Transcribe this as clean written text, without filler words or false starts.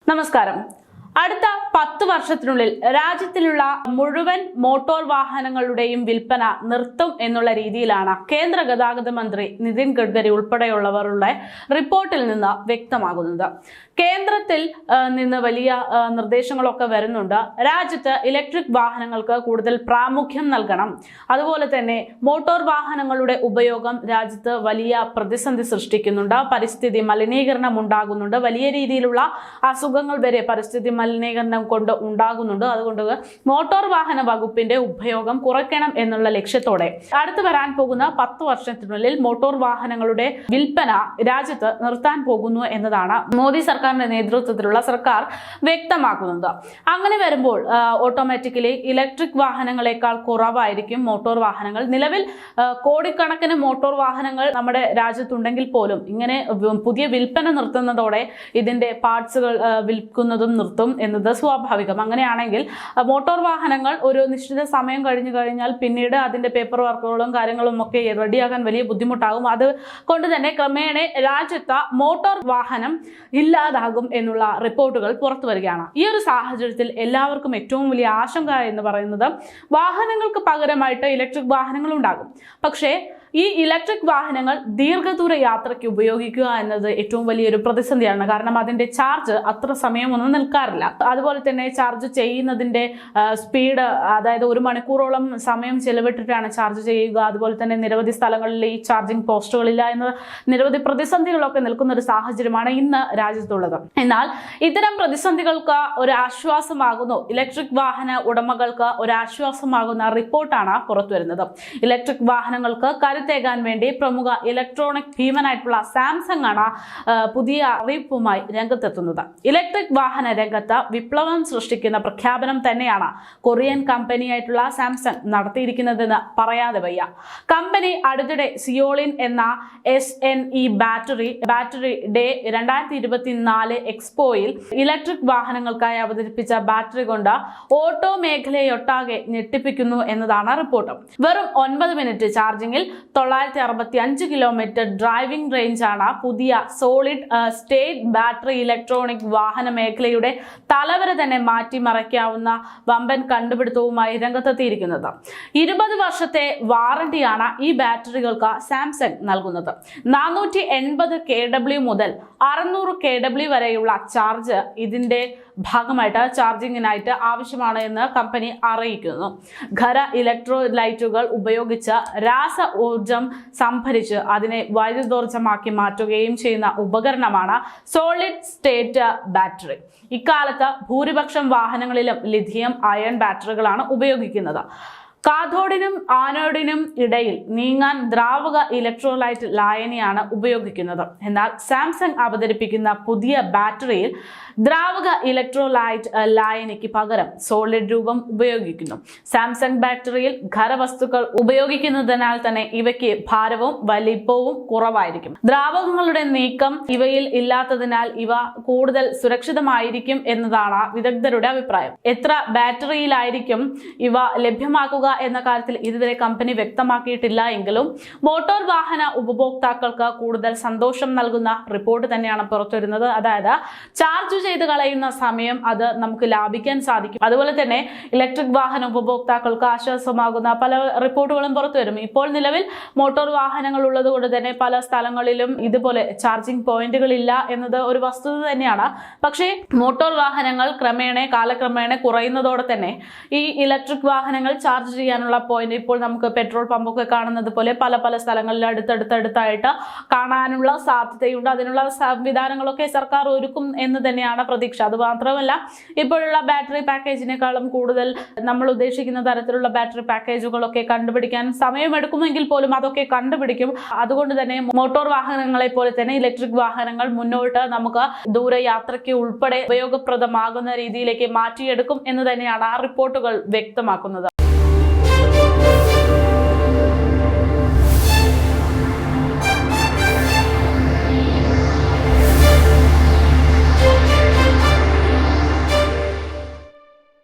നമസ്കാരം. അടുത്ത 10 വർഷത്തിനുള്ളിൽ രാജ്യത്തിലുള്ള മുഴുവൻ മോട്ടോർ വാഹനങ്ങളുടെയും വിൽപ്പന നിർത്തും എന്നുള്ള രീതിയിലാണ് കേന്ദ്ര ഗതാഗത മന്ത്രി നിതിൻ ഗഡ്കരി ഉൾപ്പെടെയുള്ളവരുടെ റിപ്പോർട്ടിൽ നിന്ന് വ്യക്തമാകുന്നത്. കേന്ദ്രത്തിൽ നിന്ന് വലിയ നിർദ്ദേശങ്ങളൊക്കെ വരുന്നുണ്ട്. രാജ്യത്ത് ഇലക്ട്രിക് വാഹനങ്ങൾക്ക് കൂടുതൽ പ്രാമുഖ്യം നൽകണം. അതുപോലെ തന്നെ മോട്ടോർ വാഹനങ്ങളുടെ ഉപയോഗം രാജ്യത്ത് വലിയ പ്രതിസന്ധി സൃഷ്ടിക്കുന്നുണ്ട്. പരിസ്ഥിതി മലിനീകരണം ഉണ്ടാകുന്നുണ്ട്. വലിയ രീതിയിലുള്ള അസുഖങ്ങൾ വരെ പരിസ്ഥിതി മലിനീകരണം കൊണ്ട് ഉണ്ടാകുന്നുണ്ട്. അതുകൊണ്ട് മോട്ടോർ വാഹന വകുപ്പിന്റെ ഉപയോഗം കുറയ്ക്കണം എന്നുള്ള ലക്ഷ്യത്തോടെ അടുത്ത് വരാൻ പോകുന്ന 10 വർഷത്തിനുള്ളിൽ മോട്ടോർ വാഹനങ്ങളുടെ വിൽപ്പന രാജ്യത്ത് നിർത്താൻ പോകുന്നു എന്നതാണ് മോദി സർക്കാരിന്റെ നേതൃത്വത്തിലുള്ള സർക്കാർ വ്യക്തമാക്കുന്നത്. അങ്ങനെ വരുമ്പോൾ ഓട്ടോമാറ്റിക്കലി ഇലക്ട്രിക് വാഹനങ്ങളെക്കാൾ കുറവായിരിക്കും മോട്ടോർ വാഹനങ്ങൾ. നിലവിൽ കോടിക്കണക്കിന് മോട്ടോർ വാഹനങ്ങൾ നമ്മുടെ രാജ്യത്തുണ്ടെങ്കിൽ പോലും ഇങ്ങനെ പുതിയ വിൽപ്പന നിർത്തുന്നതോടെ ഇതിന്റെ പാർട്സുകൾ വിൽക്കുന്നതും നിർത്തും എന്നത് സ്വാഭാവികം. അങ്ങനെയാണെങ്കിൽ മോട്ടോർ വാഹനങ്ങൾ ഒരു നിശ്ചിത സമയം കഴിഞ്ഞു കഴിഞ്ഞാൽ പിന്നീട് അതിന്റെ പേപ്പർ വർക്കുകളും കാര്യങ്ങളും ഒക്കെ റെഡിയാകാൻ വലിയ ബുദ്ധിമുട്ടാകും. അതുകൊണ്ട് തന്നെ ക്രമേണ രാജ്യത്ത് മോട്ടോർ വാഹനം ഇല്ലാതാകും എന്നുള്ള റിപ്പോർട്ടുകൾ പുറത്തു വരികയാണ്. ഈ ഒരു സാഹചര്യത്തിൽ എല്ലാവർക്കും ഏറ്റവും വലിയ ആശങ്ക എന്ന് പറയുന്നത് വാഹനങ്ങൾക്ക് പകരമായിട്ട് ഇലക്ട്രിക് വാഹനങ്ങൾ ഉണ്ടാകും. പക്ഷേ ഈ ഇലക്ട്രിക് വാഹനങ്ങൾ ദീർഘദൂര യാത്രയ്ക്ക് ഉപയോഗിക്കുക എന്നത് ഏറ്റവും വലിയൊരു പ്രതിസന്ധിയാണ്. കാരണം അതിന്റെ ചാർജ് അത്ര സമയമൊന്നും നിൽക്കാറില്ല. അതുപോലെ തന്നെ ചാർജ് ചെയ്യുന്നതിന്റെ സ്പീഡ്, അതായത് 1 മണിക്കൂറോളം സമയം ചെലവിട്ടിട്ടാണ് ചാർജ് ചെയ്യുക. അതുപോലെ തന്നെ നിരവധി സ്ഥലങ്ങളിൽ ഈ ചാർജിംഗ് പോസ്റ്റുകളില്ല എന്ന നിരവധി പ്രതിസന്ധികളൊക്കെ നിൽക്കുന്ന ഒരു സാഹചര്യമാണ് ഇന്ന് രാജ്യത്തുള്ളത്. എന്നാൽ ഇത്തരം പ്രതിസന്ധികൾക്ക് ഒരു ആശ്വാസമാകുന്നു, ഇലക്ട്രിക് വാഹന ഉടമകൾക്ക് ഒരു ആശ്വാസമാകുന്ന റിപ്പോർട്ടാണ് പുറത്തുവരുന്നത്. ഇലക്ട്രിക് വാഹനങ്ങൾക്ക് കരുത്തേകാൻ വേണ്ടി പ്രമുഖ ഇലക്ട്രോണിക് ഭീമനായിട്ടുള്ള സാംസങ് ആണ് പുതിയ അറിയിപ്പുമായി രംഗത്തെത്തുന്നത്. ഇലക്ട്രിക് വാഹന രംഗത്ത് വിപ്ലവം സൃഷ്ടിക്കുന്ന പ്രഖ്യാപനം തന്നെയാണ് കൊറിയൻ കമ്പനിയായിട്ടുള്ള സാംസങ് നടത്തിയിരിക്കുന്നതെന്ന് പറയാതെ വയ്യ. കമ്പനി അടുത്തിടെ സിയോളിൻ എന്ന SNE ബാറ്ററി ഡേ 2024 എക്സ്പോയിൽ ഇലക്ട്രിക് വാഹനങ്ങൾക്കായി അവതരിപ്പിച്ച ബാറ്ററി കൊണ്ട് ഓട്ടോ മേഖലയൊട്ടാകെ ഞെട്ടിപ്പിക്കുന്നു എന്നതാണ് റിപ്പോർട്ട്. വെറും 9 മിനിറ്റ് ചാർജിങ്ങിൽ 965 കിലോമീറ്റർ ഡ്രൈവിംഗ് റേഞ്ചാണ് പുതിയ സോളിഡ് സ്റ്റേറ്റ് ബാറ്ററി ഇലക്ട്രോണിക് വാഹന മേഖലയുടെ തലവര തന്നെ മാറ്റിമറിക്കാവുന്ന വമ്പൻ കണ്ടുപിടുത്തവുമായി രംഗത്തെത്തിയിരിക്കുന്നത്. 20 വർഷത്തെ വാറണ്ടിയാണ് ഈ ബാറ്ററികൾക്ക് സാംസങ് നൽകുന്നത്. 480 kW മുതൽ 600 kW വരെയുള്ള ചാർജ് ഇതിന്റെ ഭാഗമായിട്ട് ചാർജിങ്ങിനായിട്ട് ആവശ്യമാണ് എന്ന് കമ്പനി അറിയിക്കുന്നു. ഖര ഇലക്ട്രോലൈറ്റുകൾ ഉപയോഗിച്ച് രാസ ഊർജം സംഭരിച്ച് അതിനെ വൈദ്യുതോർജ്ജമാക്കി മാറ്റുകയും ചെയ്യുന്ന ഉപകരണമാണ് സോളിഡ് സ്റ്റേറ്റ് ബാറ്ററി. ഇക്കാലത്ത് ഭൂരിപക്ഷം വാഹനങ്ങളിലും ലിഥിയം അയൺ ബാറ്ററികളാണ് ഉപയോഗിക്കുന്നത്. കാഥോഡിനും ആനോഡിനും ഇടയിൽ നീങ്ങാൻ ദ്രാവക ഇലക്ട്രോലൈറ്റ് ലായനിയാണ് ഉപയോഗിക്കുന്നത്. എന്നാൽ സാംസങ് അവതരിപ്പിക്കുന്ന പുതിയ ബാറ്ററിയിൽ ദ്രാവക ഇലക്ട്രോലൈറ്റ് ലായനിക്ക് പകരം സോളിഡ് രൂപം ഉപയോഗിക്കുന്നു. സാംസങ് ബാറ്ററിയിൽ ഖരവസ്തുക്കൾ ഉപയോഗിക്കുന്നതിനാൽ തന്നെ ഇവയ്ക്ക് ഭാരവും വലിപ്പവും കുറവായിരിക്കും. ദ്രാവകങ്ങളുടെ നീക്കം ഇവയിൽ ഇല്ലാത്തതിനാൽ ഇവ കൂടുതൽ സുരക്ഷിതമായിരിക്കും എന്നതാണ് വിദഗ്ധരുടെ അഭിപ്രായം. എത്ര ബാറ്ററിയിലായിരിക്കും ഇവ ലഭ്യമാക്കുക എന്ന കാര്യത്തിൽ ഇതുവരെ കമ്പനി വ്യക്തമാക്കിയിട്ടില്ല എങ്കിലും മോട്ടോർ വാഹന ഉപഭോക്താക്കൾക്ക് കൂടുതൽ സന്തോഷം നൽകുന്ന റിപ്പോർട്ട് തന്നെയാണ് പുറത്തുവരുന്നത്. അതായത് ചാർജ് ചെയ്ത് കളയുന്ന സമയം അത് നമുക്ക് ലാഭിക്കാൻ സാധിക്കും. അതുപോലെ തന്നെ ഇലക്ട്രിക് വാഹന ഉപഭോക്താക്കൾക്ക് ആശ്വാസമാകുന്ന പല റിപ്പോർട്ടുകളും പുറത്തുവരും. ഇപ്പോൾ നിലവിൽ മോട്ടോർ വാഹനങ്ങൾ ഉള്ളത് കൊണ്ട് തന്നെ പല സ്ഥലങ്ങളിലും ഇതുപോലെ ചാർജിംഗ് പോയിന്റുകൾ ഇല്ല എന്നത് ഒരു വസ്തുത തന്നെയാണ്. പക്ഷേ മോട്ടോർ വാഹനങ്ങൾ കാലക്രമേണ കുറയുന്നതോടെ തന്നെ ഈ ഇലക്ട്രിക് വാഹനങ്ങൾ ചാർജ് ചെയ്യാനുള്ള പോയിന്റ് ഇപ്പോൾ നമുക്ക് പെട്രോൾ പമ്പൊക്കെ കാണുന്നത് പോലെ പല സ്ഥലങ്ങളിൽ അടുത്തടുത്തായിട്ട് കാണാനുള്ള സാധ്യതയുണ്ട്. അതിനുള്ള സംവിധാനങ്ങളൊക്കെ സർക്കാർ ഒരുക്കും എന്ന് തന്നെയാണ് പ്രതീക്ഷ. അത് മാത്രമല്ല, ഇപ്പോഴുള്ള ബാറ്ററി പാക്കേജിനേക്കാളും കൂടുതൽ നമ്മൾ ഉദ്ദേശിക്കുന്ന തരത്തിലുള്ള ബാറ്ററി പാക്കേജുകളൊക്കെ കണ്ടുപിടിക്കാൻ സമയമെടുക്കുമെങ്കിൽ പോലും അതൊക്കെ കണ്ടുപിടിക്കും. അതുകൊണ്ട് തന്നെ മോട്ടോർ വാഹനങ്ങളെ പോലെ തന്നെ ഇലക്ട്രിക് വാഹനങ്ങൾ മുന്നോട്ട് നമുക്ക് ദൂരയാത്രയ്ക്ക് ഉൾപ്പെടെ ഉപയോഗപ്രദമാകുന്ന രീതിയിലേക്ക് മാറ്റിയെടുക്കും എന്ന് തന്നെയാണ് ആ റിപ്പോർട്ടുകൾ വ്യക്തമാക്കുന്നത്.